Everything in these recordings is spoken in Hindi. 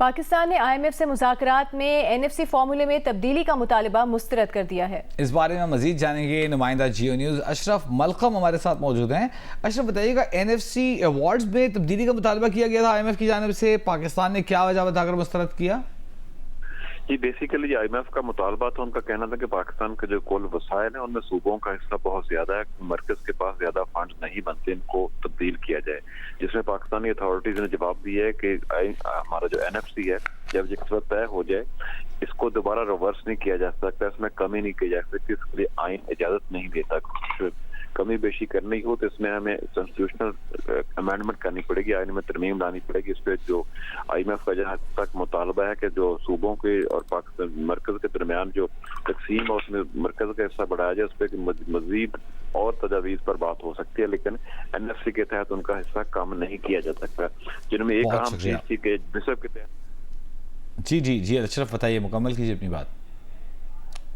पाकिस्तान ने IMF से मुज़ाकरात में NFC फार्मूले में तब्दीली का मुतालबा मुस्तरद कर दिया है। इस बारे में मजीद जानेंगे नुमाइंदा जियो न्यूज़ अशरफ मलकम हमारे साथ मौजूद हैं। अशरफ बताइएगा, NFC अवार्ड्स में तब्दीली का मुतालबा किया गया था IMF की जानिब से, पाकिस्तान ने क्या वजह बताकर मुस्तरद किया? जी बेसिकली IMF का मुतालबा था, उनका कहना था कि पाकिस्तान के जो कुल वसाइल है उनमें सूबों का हिस्सा बहुत ज्यादा है, मरकज के पास ज्यादा फंड नहीं बनते, इनको तब्दील किया जाए। जिसमें पाकिस्तानी अथॉरिटीज ने जवाब दिया है कि हमारा जो NFC है जब ये किस्मत तय हो जाए इसको दोबारा रिवर्स नहीं किया जा सकता, इसमें कमी नहीं की जा सकती, इसके लिए आइन इजाजत नहीं देता। कमी बेशी करनी हो तो इसमें हमें कॉन्स्टिट्यूशनल अमेंडमेंट करनी पड़ेगी, आइन में तरमीम लानी पड़ेगी। इस पर जो IMF का जहाँ तक मुतालबा है कि जो सूबों के और पाकिस्तान मरकज के दरमियान जो तकसीम है उसमें मरकज का हिस्सा बढ़ाया जाए, उस पर मजीद और तजावीज पर बात हो सकती है, लेकिन NFC के तहत उनका हिस्सा कम नहीं किया जा सकता। जिनमें एक अहम चीज थी कि निसब के तहत। जी अशरफ बताइए, मुकम्मल कीजिए अपनी बात।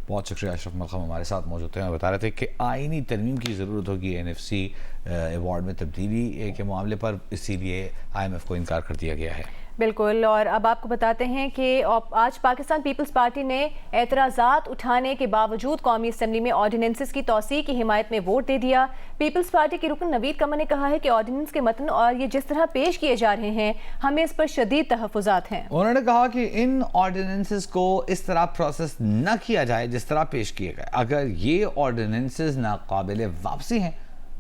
बहुत शुक्रिया, अशरफ मलकम हमारे साथ मौजूद थे। बता रहे थे कि आईनी तरमीम की ज़रूरत होगी NFC अवार्ड में तब्दीली के मामले पर, इसीलिए IMF को इनकार कर दिया गया है। बिल्कुल, और अब आपको बताते हैं कि आज पाकिस्तान पीपल्स पार्टी ने एतराज़ात उठाने के बावजूद कौमी असम्बली में ऑर्डिनेंसेस की तौसीह की हिमायत में वोट दे दिया। पीपल्स पार्टी के रुकन नवीद कमर ने कहा है कि ऑर्डिनेंस के मतन और ये जिस तरह पेश किए जा रहे हैं हमें इस पर शदीद तहफ़्फ़ुज़ात हैं। उन्होंने कहा कि इन ऑर्डिनेंसेस को इस तरह प्रोसेस न किया जाए जिस तरह पेश किए गए। अगर ये ऑर्डिनेंसेस नाकाबिले वापसी हैं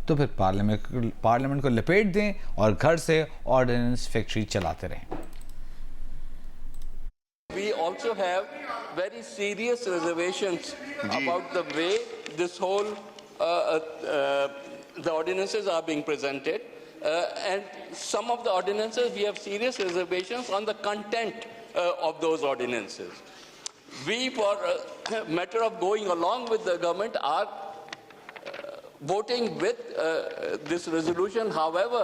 तो फिर पार्लियामेंट को लपेट दें और घर से ऑर्डिनेंस फैक्ट्री चलाते रहें। We also have very serious reservations about the way this whole the ordinances are being presented, and some of the ordinances we have serious reservations on the content of those ordinances. We, for a matter of going along with the government, are voting with this resolution. However,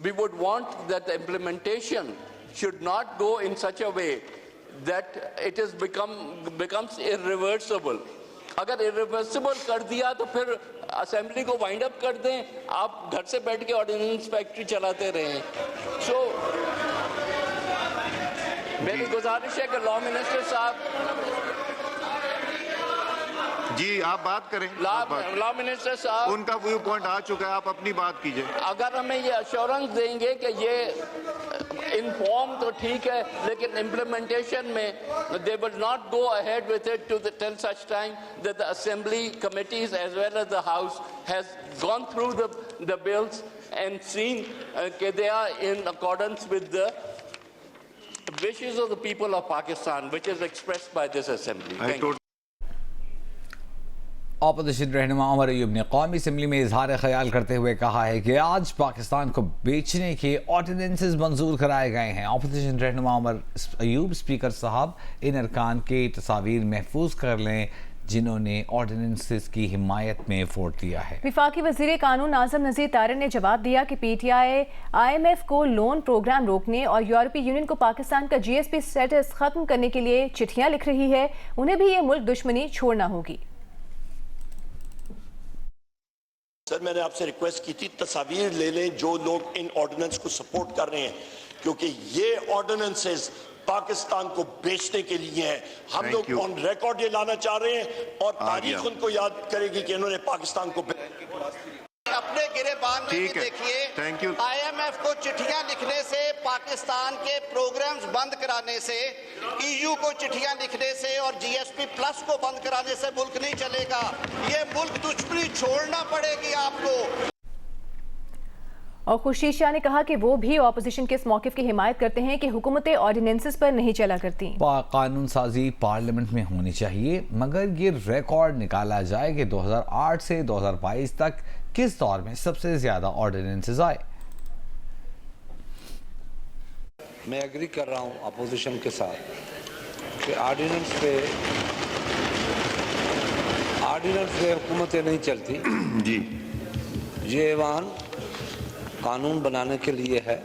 we would want that the implementation should not go in such a way that it is becomes irreversible. अगर irreversible कर दिया तो फिर असेंबली को वाइंड अप कर दें, आप घर से बैठ के ऑर्डिनेंस फैक्ट्री चलाते रहें। सो मेरी गुजारिश है कि लॉ मिनिस्टर साहब जी आप बात करें। लॉ मिनिस्टर साहब, उनका व्यू पॉइंट आ चुका है, आप अपनी बात कीजिए। अगर हमें ये अश्योरेंस देंगे कि ये इन्फॉर्म तो ठीक है, लेकिन इम्प्लीमेंटेशन में they will not go ahead with it to till such time that the assembly committees as well as the house has gone through the bills and seen कि they are in accordance with the wishes of the people of Pakistan, which is expressed by this assembly. Thank you. Opposition रहनुमा उमर अयूब ने कौमी असम्बली में इजहार ख्याल करते हुए कहा है कि आज पाकिस्तान को बेचने के ऑर्डिनेंसेस मंजूर कराए गए हैं। ऑपोजिशन रहनुमा उमर अयूब स्पीकर साहब इन अरकान के तस्वीर महफूज कर लें जिन्होंने ऑर्डिनेंसेस की हिमायत में वोट दिया है। वफाकी वज़ीर कानून नाज़िम नज़ीर तारिर ने जवाब दिया कि PTI IMF को लोन प्रोग्राम रोकने और यूरोपीय यूनियन को पाकिस्तान का GSP स्टेटस खत्म करने के लिए चिट्ठियां लिख रही है, उन्हें भी ये मुल्क दुश्मनी छोड़ना होगी। सर, मैंने आपसे रिक्वेस्ट की थी तस्वीर ले लें जो लोग इन ऑर्डिनेंस को सपोर्ट कर रहे हैं, क्योंकि ये ऑर्डिनेंसेस पाकिस्तान को बेचने के लिए है। हम लोग ऑन रिकॉर्ड ये लाना चाह रहे हैं और तारीख उनको याद करेगी कि इन्होंने पाकिस्तान को अपने गिरेबान में देखिए। IMF को चिट्ठियां लिखने से, पाकिस्तान के प्रोग्राम्स बंद कराने से, EU को चिट्ठियां लिखने से और GSP प्लस को बंद कराने से मुल्क नहीं चलेगा। ये मुल्क दुश्मनी छोड़ना पड़ेगी आपको। और खुर्शीद शाह ने कहा कि वो भी ऑपोजिशन के इस मौक़िफ़ की हिमायत करते हैं कि हुकूमतें ऑर्डिनेंसेस पर नहीं चला करती। कानून साजी पार्लियामेंट में होनी चाहिए, मगर ये रिकॉर्ड निकाला जाए कि 2008 से 2022 तक किस दौर में सबसे ज्यादा ऑर्डिनेंसेस आए। मैं एग्री कर रहा हूँ अपोजिशन के साथ कि ऑर्डिनेंस पे हुकूमतें नहीं चलती जी। ये ऐवान कानून बनाने के लिए है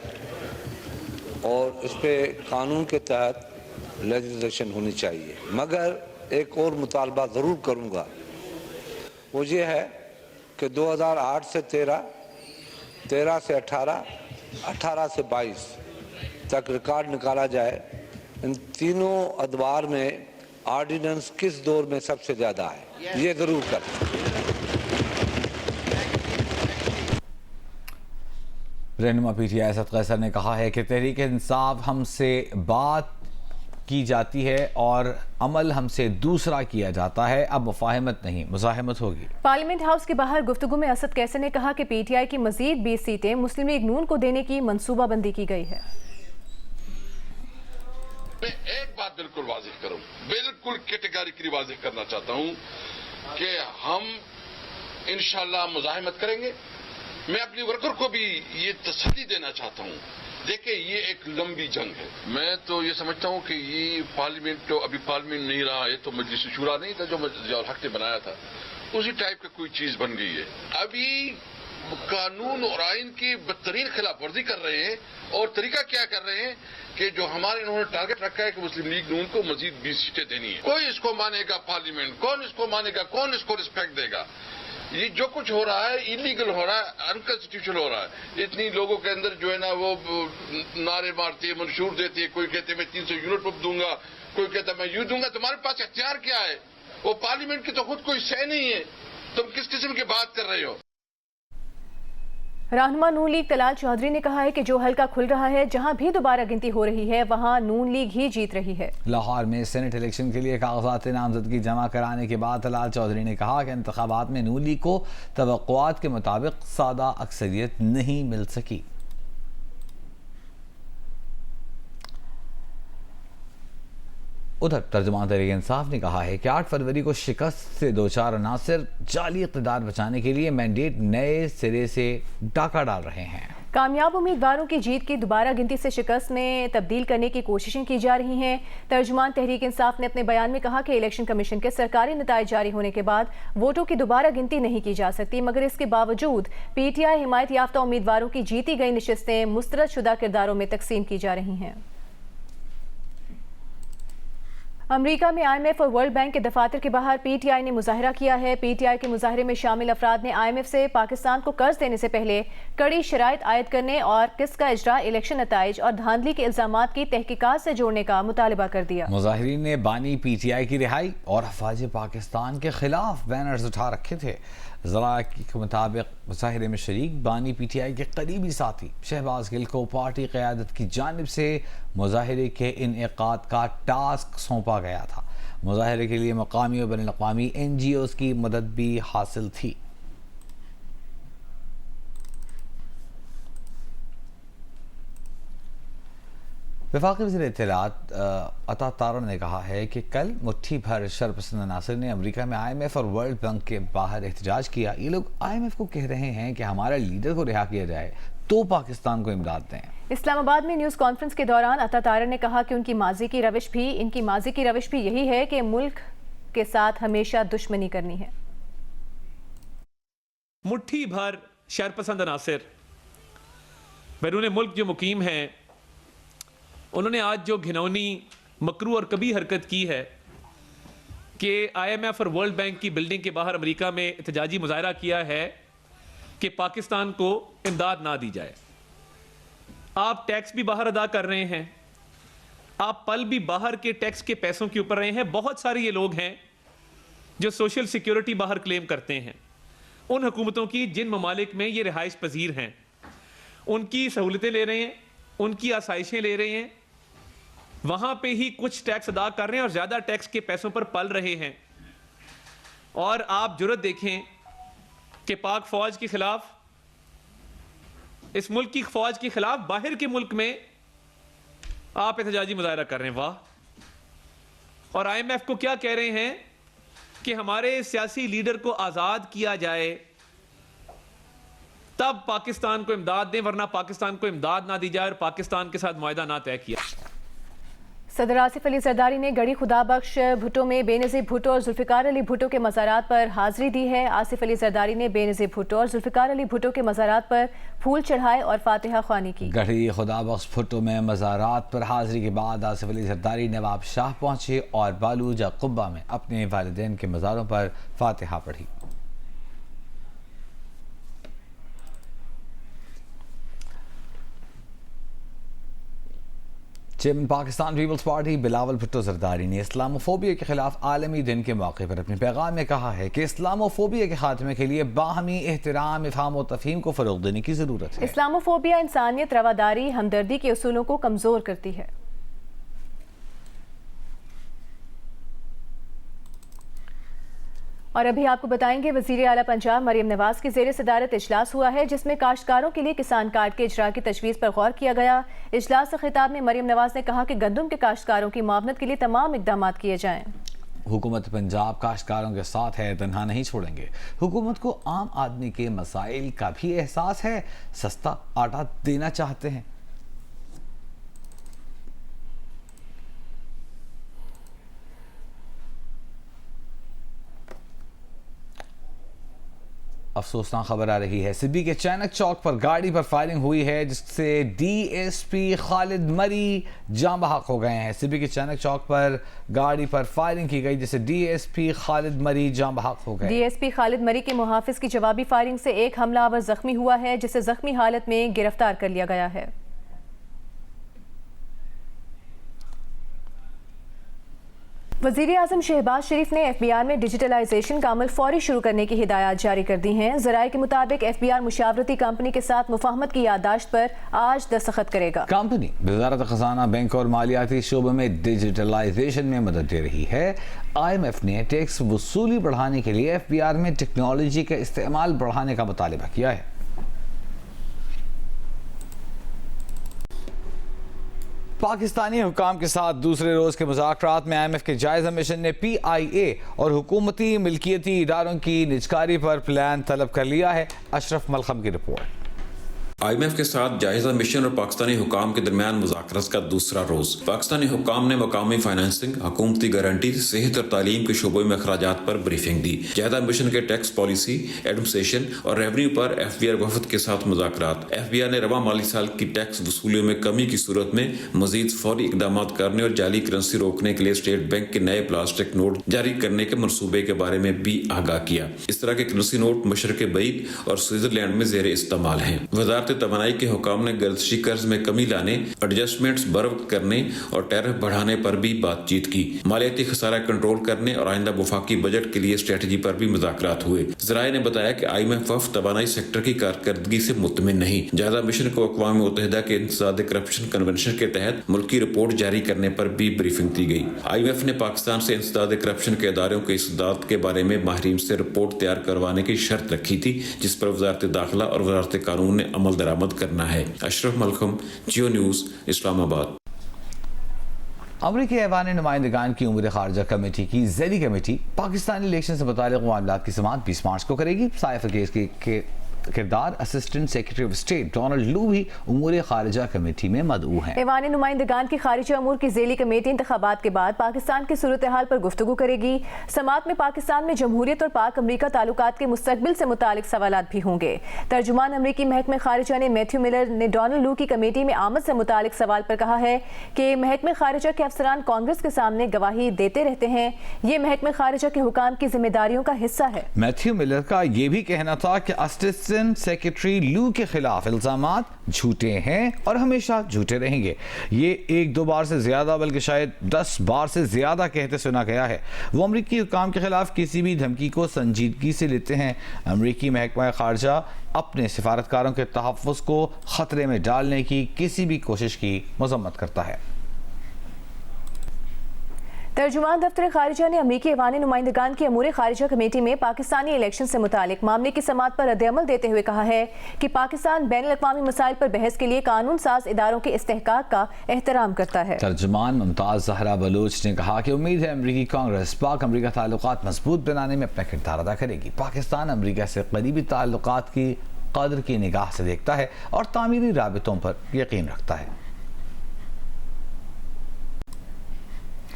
और इस पे कानून के तहत लेजिस्लेशन होनी चाहिए। मगर एक और मुतालबा ज़रूर करूँगा, वो ये है कि 2008 से 13, 13 से 18, 18 से 22 तक रिकॉर्ड निकाला जाए इन तीनों अदवार में ऑर्डिनेंस किस दौर में सबसे ज़्यादा है, ये ज़रूर करें। रहनुमा पीटीआई असद कैसर ने कहा है कि तहरीक इंसाफ हमसे बात की जाती है और अमल हमसे दूसरा किया जाता है, अब मुफाहमत नहीं मुज़ाहमत होगी। पार्लियामेंट हाउस के बाहर गुफ्तगू में असद कैसर ने कहा कि पीटीआई की मजीद 20 सीटें मुस्लिम लीग नून को देने की मंसूबाबंदी की गई है। मैं एक बात बिल्कुल वाज़ेह करूं, बिल्कुल कैटेगरिकली वाज़ेह करना चाहता हूं कि हम इंशाअल्लाह मुज़ाहमत करेंगे। मैं अपनी वर्कर को भी ये तसल्ली देना चाहता हूं, देखिए ये एक लंबी जंग है। मैं तो ये समझता हूं कि ये पार्लियामेंट तो अभी पार्लियामेंट नहीं रहा, ये तो मजलिस शूरा नहीं था जो ज़ियाउल हक ने बनाया था, उसी टाइप का कोई चीज बन गई है। अभी कानून और आइन की बदतरीन खिलाफ वर्जी कर रहे हैं और तरीका क्या कर रहे हैं कि जो हमारे इन्होंने टारगेट रखा है कि मुस्लिम लीग नून को मजीद 20 सीटें देनी है। कोई इसको मानेगा पार्लियामेंट, कौन इसको मानेगा, कौन इसको रिस्पेक्ट देगा? ये जो कुछ हो रहा है इलीगल हो रहा है, अनकॉन्स्टिट्यूशनल हो रहा है। इतनी लोगों के अंदर जो है ना वो नारे मारती है, मंशूर देती है, कोई कहते मैं 300 यूनिट पंप दूंगा, कोई कहता मैं यूं दूंगा। तुम्हारे पास अख्तियार क्या है? वो पार्लियामेंट की तो खुद कोई सह नहीं है, तुम किस किस्म की बात कर रहे हो? रहनुमा नून लीग तलाल चौधरी ने कहा है कि जो हल्का खुल रहा है, जहां भी दोबारा गिनती हो रही है वहां नून लीग ही जीत रही है। लाहौर में सेनेट इलेक्शन के लिए कागजात नामजदगी जमा कराने के बाद तलाल चौधरी ने कहा कि इंतखाबात में नून लीग को तवक्कुआत के मुताबिक सादा अक्सरियत नहीं मिल सकी। उधर तर्जुमान तहरीक इंसाफ ने कहा है कि 8 फरवरी को शिकस्त से दो चार अनासर जाली इक़्तिदार बचाने के लिए मैंडेट नए सिरे से डाका डाल रहे हैं। कामयाब उम्मीदवारों की जीत की दोबारा गिनती से शिकस्त में तब्दील करने की कोशिशें की जा रही हैं। तर्जुमान तहरीक इंसाफ ने अपने बयान में कहा कि इलेक्शन कमीशन के सरकारी नताइज जारी होने के बाद वोटों की दोबारा गिनती नहीं की जा सकती, मगर इसके बावजूद पीटीआई हिमायत याफ्ता उम्मीदवारों की जीती गई नशिस्तें मुस्तरद शुदा किरदारों में तकसीम की जा रही हैं। अमेरिका में IMF और वर्ल्ड बैंक के दफातर के बाहर पीटीआई ने मुजाहरा किया है। पीटीआई के मुजाहरे में शामिल अफराद ने IMF से पाकिस्तान को कर्ज देने से पहले कड़ी शराइत आयद करने और किस्त का इजरा, इलेक्शन नताइज और धांधली के इल्जामात की तहकीकात से जोड़ने का मुतालबा कर दिया। मुजाहिरीन ने बानी पीटीआई की रिहाई और अफवाज पाकिस्तान के खिलाफ बैनर्स उठा रखे थे। ज़रा के मुताबिक मुजाहिरे में शरीक बानी पीटीआई के करीबी साथी शहबाज गिल को पार्टी क़यादत की जानिब से मुजाहिरे के इनेकाद का टास्क सौंपा गया था। मुजाहिरे के लिए मकामी और बैनुल-अक़वामी NGOs की मदद भी हासिल थी। वफाकी वज़ीर इत्तलात अता तारा ने कहा है कि कल मुट्ठी भर शरपसंद अनासर ने अमेरिका में IMF और वर्ल्ड बैंक के बाहर एहतजाज किया। ये लोग IMF को कह रहे हैं कि हमारे लीडर को रिहा किया जाए तो पाकिस्तान को इमदाद दें। इस्लामाबाद में न्यूज़ कॉन्फ्रेंस के दौरान अता तारा ने कहा कि इनकी माजी की रविश भी यही है कि मुल्क के साथ हमेशा दुश्मनी करनी है। मुट्ठी भर शरपसंद अनासर बैरून मुल्क जो मुकीम हैं, उन्होंने आज जो घिनौनी, मकरू और कभी हरकत की है कि IMF और वर्ल्ड बैंक की बिल्डिंग के बाहर अमेरिका में एहतजाजी मुजाहरा किया है कि पाकिस्तान को इमदाद ना दी जाए। आप टैक्स भी बाहर अदा कर रहे हैं, आप पल भी बाहर के टैक्स के पैसों के ऊपर रहे हैं। बहुत सारे ये लोग हैं जो सोशल सिक्योरिटी बाहर क्लेम करते हैं, उन हुकूमतों की जिन ममालिक में ये रिहाइश पजीर हैं, उनकी सहूलतें ले रहे हैं, उनकी आसाइशें ले रहे हैं, वहां पे ही कुछ टैक्स अदा कर रहे हैं और ज्यादा टैक्स के पैसों पर पल रहे हैं। और आप जुर्रत देखें कि पाक फौज के खिलाफ, इस मुल्क की फौज के खिलाफ बाहर के मुल्क में आप एहतजाजी मुजाहरा कर रहे हैं। वाह। और IMF को क्या कह रहे हैं कि हमारे सियासी लीडर को आजाद किया जाए तब पाकिस्तान को इमदाद दें, वरना पाकिस्तान को इमदाद ना दी जाए और पाकिस्तान के साथ मुआहदा ना तय किया। सदर आसिफ अली जरदारी ने गढ़ी खुदाबख्श भुट्टो में बेनज़ीर भुट्टो और जुल्फ़िकार अली भुट्टो के मज़ारात पर हाज़िरी दी है। आसिफ अली जरदारी ने बेनज़ीर भुट्टो और जुल्फ़िकार अली भुट्टो के मज़ारात पर फूल चढ़ाए और फातिहा ख्वानी की। गढ़ी खुदाबख्श भुट्टो में मज़ारात पर हाज़िरी के बाद आसिफ अली जरदारी नवाब शाह पहुंचे और बालूजा कुब्बा में अपने वालिदैन के मज़ारों पर फातिहा पढ़ी। चेयरमैन पाकिस्तान पीपल्स पार्टी बिलावल भुट्टो जरदारी ने इस्लामोफोबिया के खिलाफ आलमी दिन के मौके पर अपने पैगाम में कहा है कि इस्लामोफोबिया के खात्मे के लिए बाहमी एहतराम, इफ़हाम और तफ़हीम को फ़रोग़ देने की ज़रूरत है। इस्लामोफोबिया इंसानियत, रवादारी, हमदर्दी के उसूलों को कमज़ोर करती है। और अभी आपको बताएंगे, वज़ीर आला पंजाब मरियम नवाज की ज़ेर सदारत इजलास हुआ है जिसमें काश्तकारों के लिए किसान कार्ड के इजरा की तजवीज़ पर गौर किया गया। इजलास से खिताब में मरियम नवाज ने कहा कि गंदम के काश्तकारों की मुआवनत के लिए तमाम इक़दाम किए जाएँ। हुकूमत पंजाब काश्तकारों के साथ है, तन्हा नहीं छोड़ेंगे। हुकूमत को आम आदमी के मसाइल का भी एहसास है, सस्ता आटा देना चाहते हैं। अफसोसनाक खबर आ रही है, सिब्बी के चैनक चौक पर गाड़ी पर फायरिंग हुई है जिससे डीएसपी खालिद मरी जान बहक हो गए हैं। सिब्बी के चैनक चौक पर गाड़ी पर फायरिंग की गई जिससे डीएसपी खालिद मरी जान बहक हो गए। डीएसपी खालिद मरी के मुहाफिज की जवाबी फायरिंग से एक हमलावर जख्मी हुआ है जिसे जख्मी हालत में गिरफ्तार कर लिया गया है। वज़ीर आज़म शहबाज शरीफ ने FBI में डिजिटलाइजेशन का अमल फौरी शुरू करने की हिदायत जारी कर दी हैं। ज़राए के मुताबिक FBI मुशावरती कंपनी के साथ मुफाहमत की याददाश्त पर आज दस्तखत करेगा। कंपनी वज़ारत ख़ज़ाना, बैंक और मालियाती शोबे में डिजिटलाइजेशन में मदद दे रही है। IMF ने टैक्स वसूली बढ़ाने के लिए FBI में टेक्नोलॉजी का इस्तेमाल बढ़ाने का मुतालिबा किया है। पाकिस्तानी हुकाम के साथ दूसरे रोज के मुज़ाकरात में IMF के जायजा मिशन ने PIA और हुकूमती मिल्कियती इदारों की निजकारी पर प्लान तलब कर लिया है। अशरफ मलखम की रिपोर्ट। IMF के साथ जायजा मिशन और पाकिस्तानी हुकाम के दरमियान मुज़ाकरात का दूसरा रोज। पाकिस्तानी हुकाम ने मकामी फाइनेंसिंग, हुकूमती गारंटी, सेहत और तालीम के शोबों में अखराजात पर ब्रीफिंग दी। जायजा मिशन के टैक्स पॉलिसी, एडमिनिस्ट्रेशन और रेवेन्यू पर FBI वफद के साथ मुज़ाकरात। FBI ने रवा माली साल की टैक्स वसूलियों में कमी की सूरत में मजीद फौरी इकदाम करने और जाली करेंसी रोकने के लिए स्टेट बैंक के नए प्लास्टिक नोट जारी करने के मनसूबे के बारे में भी आगाह किया। इस तरह के करेंसी नोट मशरक़ बईद और स्विट्जरलैंड में ज़ेर इस्तेमाल हैं। वज़ारत तवानाई के हुकाम ने गर्दशी कर्ज में कमी लाने, एडजस्टमेंट्स बरवक्त करने और टैरिफ बढ़ाने पर भी बातचीत की। मालियाती खसारा कंट्रोल करने और आइंदा वफाकी बजट के लिए स्ट्रेटजी पर भी मुज़ाकरात हुए। ज़राए ने बताया कि IMF वफ़द तवानाई सेक्टर की कारकर्दगी से मुतमिन नहीं। जायजा मिशन को अक़वाम मुत्तहिदा के इंसदाद करप्शन कन्वेंशन के तहत मुल्की रिपोर्ट जारी करने पर भी ब्रीफिंग दी गई। IMF ने पाकिस्तान से इंसदाद करप्शन के इदारों के इस्दाद के बारे में माहिरीन से रिपोर्ट तैयार करवाने की शर्त रखी थी, जिस पर वज़ारत दाखिला और वज़ारत कानून ने अमल दरामद करना है। अशरफ मलखम, जियो न्यूज़, इस्लामाबाद। अमरीकी ऐवान नुमाइंदगान की उमूर खारजा कमेटी की ज़ैली कमेटी पाकिस्तानी इलेक्शन से मुताल्लिक़ मामलात की समाअत 20 मार्च को करेगी। साइफर केस के किरदार assistant secretary of state Donald लू भी उमूर खारिजा कमेटी में मदऊ हैं। ऐवान नुमाइंदगान की खारिजा अमूर की ज़ैली कमेटी इंतखाबात के बाद पाकिस्तान की सूरत हाल पर गुफ्तगू करेगी। समाअत में पाकिस्तान में जमहूरियत और पाक अमरीका ताल्लुकात के मुस्तकबिल से मुतालिक सवालात भी होंगे। तर्जुमान अमरीकी महकमे खारिजा ने मैथ्यू मिलर ने डोनाल्ड लू की कमेटी में आमद से मुतालिक सवाल पर कहा है कि महकमे खारिजा के अफसरान कांग्रेस के सामने गवाही देते रहते हैं, ये महकमे खारिजा के हुकाम की जिम्मेदारियों का हिस्सा है। मैथ्यू मिलर का यह भी कहना था कि असिस्टेंट सेक्रेटरी लू के खिलाफ इल्जामात झूठे हैं और हमेशा झूठे रहेंगे। ये 1-2 बार से ज्यादा बल्कि शायद 10 बार से ज्यादा कहते सुना गया है। वो अमरीकी हुकाम के खिलाफ किसी भी धमकी को संजीदगी से लेते हैं। अमरीकी महकमा खारजा अपने सिफारतकारों के तहफ़्फ़ुज़ को खतरे में डालने की किसी भी कोशिश की मज़म्मत करता है। तर्जुमान दफ्तर खारिजा ने अमरीकी ऐवान नुमाइंदगान की अमूर खारिजा कमेटी में पाकिस्तानी इलेक्शन से मुतालिक मामले की समाअत पर रद्द-ए-अमल देते हुए कहा है कि पाकिस्तान बैनुल-अक़वामी मसाइल पर बहस के लिए कानून साज इदारों के इस्तेहकाक का एहतराम करता है। तर्जुमान मुमताज़ ज़हरा बलोच ने कहा कि उम्मीद है अमरीकी कांग्रेस पाक अमरीका ताल्लुकात मजबूत बनाने में अपना किरदार अदा करेगी। पाकिस्तान अमरीका से करीबी ताल्लुकात की कदर की निगाह से देखता है और तामीरी राबितों पर यकीन रखता है।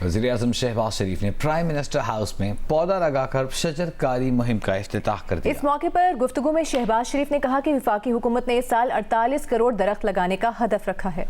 वज़ीर आज़म शहबाज शरीफ ने प्राइम मिनिस्टर हाउस में पौधा लगाकर शजरकारी मुहिम का इफ्तिताह कर दिया। इस मौके पर गुफ्तगू में शहबाज शरीफ ने कहा कि वफाकी हुकूमत ने इस साल 48 करोड़ दरख्त लगाने का हदफ रखा है।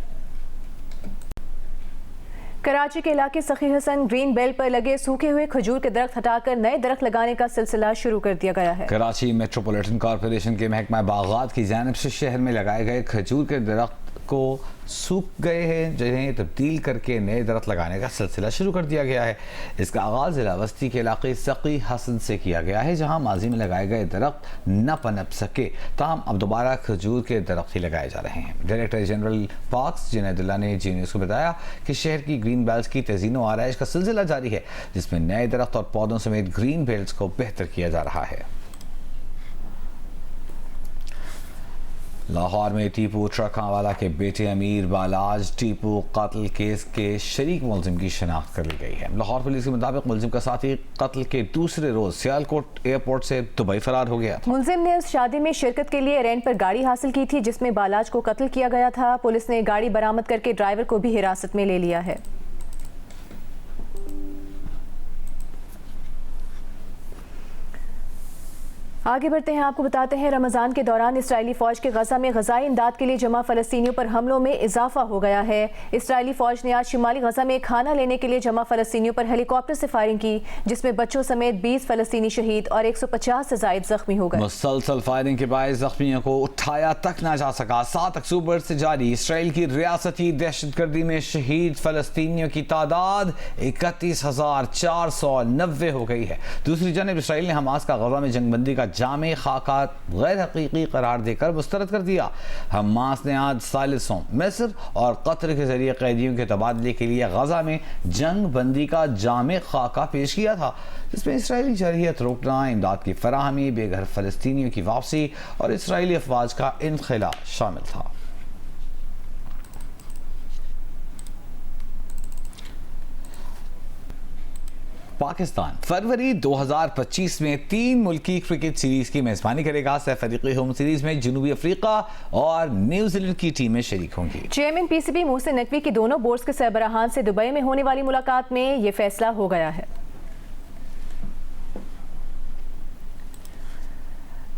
कराची के इलाके सखी हसन ग्रीन बेल्ट पर लगे सूखे हुए खजूर के दरख्त हटाकर नए दरख्त लगाने का सिलसिला शुरू कर दिया गया है। कराची मेट्रोपॉलिटन कॉरपोरेशन के महकमा बागात की जानिब से शहर में लगाए गए खजूर के दरख्त को सूख गए हैं, जिन्हें तब्दील करके नए दरख्त लगाने का सिलसिला शुरू कर दिया गया है। इसका आगाज़ ज़िला बस्ती के इलाके सकी हसन से किया गया है, जहाँ माजी में लगाए गए दरख्त न पनप सके, ताहम अब दोबारा खजूर के दरख्त ही लगाए जा रहे हैं। डायरेक्टर जनरल पार्क्स जुनैदुल्लाह ने जी न्यूज़ को बताया कि शहर की ग्रीन बेल्ट की तेज़ीन व आराइश का सिलसिला जारी है, जिसमें नए दरख्त और पौधों समेत ग्रीन बेल्ट को बेहतर किया जा रहा है। लाहौर में टीपू ट्रक वाला के बेटे अमीर बालाज टीपू कत्ल केस के शरीक मुलजिम की शनाख्त कर ली गई है। लाहौर पुलिस के मुताबिक मुलजिम का साथी कत्ल के दूसरे रोज सियालकोट एयरपोर्ट से दुबई फरार हो गया था। मुलजिम ने उस शादी में शिरकत के लिए रेंट पर गाड़ी हासिल की थी जिसमें बालाज को कत्ल किया गया था। पुलिस ने गाड़ी बरामद करके ड्राइवर को भी हिरासत में ले लिया है। आगे बढ़ते हैं, आपको बताते हैं रमज़ान के दौरान इसराइली फ़ौज के गज़ा में ग़ज़ाई इमदाद के लिए जमा फ़लस्तीनियों पर हमलों में इजाफा हो गया है। इसराइली फ़ौज ने आज शिमाली गज़ा में खाना लेने के लिए जमा फ़लस्तीनियों पर हेलीकॉप्टर से फायरिंग की, जिसमें बच्चों समेत 20 फ़लस्तीनी शहीद और 150 से ज़ायद ज़ख्मी हो गए। मुसलसल फायरिंग के बाद ज़ख्मियों को उठाया तक ना जा सका। 7 अक्टूबर से जारी इसराइल की रियासती दहशतगर्दी में शहीद फ़लस्तीनियों की तादाद 31,490 हो गई है। दूसरी जानब इसराइल ने हमास का गज़ा में जंगबंदी का जामे खाका गैर हकीकी करार देकर मुस्तरद कर दिया। हमास ने आज सालिसों मिस्र और कतर के जरिए कैदियों के तबादले के लिए गजा में जंग बंदी का जामे खाका पेश किया था, जिसमें इसराइली जरहियत रोकना, इमदाद की फराहमी, बेघर फलस्तीनियों की वापसी और इसराइली अफवाज का इनखला शामिल था। पाकिस्तान फरवरी 2025 में 3 मुल्की क्रिकेट सीरीज की मेजबानी करेगा। सैफरीकी होम सीरीज में जनूबी अफ्रीका और न्यूजीलैंड की टीमें शरीक होंगी। चेयरमैन पीसीबी मोहसिन नकवी की दोनों बोर्ड्स के सरबराहान से दुबई में होने वाली मुलाकात में ये फैसला हो गया है।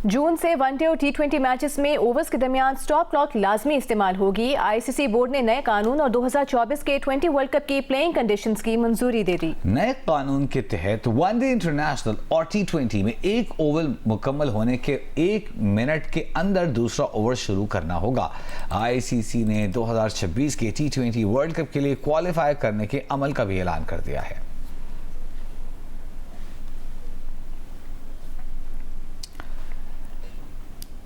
जून से वनडे और T20 मैचेस में ओवर्स के दरमियान स्टॉप क्लॉक लाजमी इस्तेमाल होगी। आईसीसी बोर्ड ने नए कानून और 2024 के 20 वर्ल्ड कप की प्लेइंग कंडीशंस की मंजूरी दे दी। नए कानून के तहत वनडे इंटरनेशनल और T20 में एक ओवर मुकम्मल होने के 1 मिनट के अंदर दूसरा ओवर शुरू करना होगा। आईसीसी ने 2026 के T20 वर्ल्ड कप के लिए क्वालिफाई करने के अमल का भी ऐलान कर दिया है।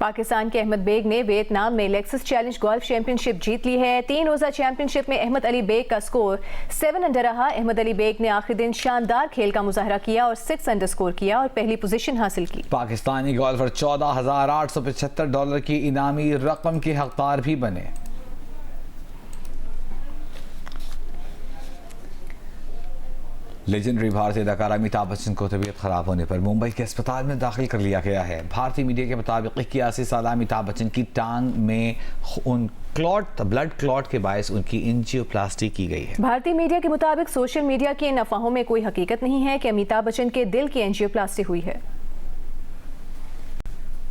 पाकिस्तान के अहमद बेग ने वियतनाम में लेक्सस चैलेंज गोल्फ चैंपियनशिप जीत ली है। 3 रोजा चैंपियनशिप में अहमद अली बेग का स्कोर 7 अंडर रहा। अहमद अली बेग ने आखिरी दिन शानदार खेल का मुजाहरा किया और 6 अंडर स्कोर किया और पहली पोजीशन हासिल की। पाकिस्तानी गोल्फर $14,875 की इनामी रकम के हकदार भी बने। लेजेंडरी भारतीय अदाकार अमिताभ बच्चन को तबीयत खराब होने पर मुंबई के अस्पताल में दाखिल कर लिया गया है। भारतीय मीडिया के मुताबिक 81 साल अमिताभ बच्चन की टांग में ब्लड क्लॉट के बायस उनकी एंजियोप्लास्टी की गई है। भारतीय मीडिया के मुताबिक सोशल मीडिया की इन अफवाहों में कोई हकीकत नहीं है कि अमिताभ बच्चन के दिल की एंजियोप्लास्टी हुई है।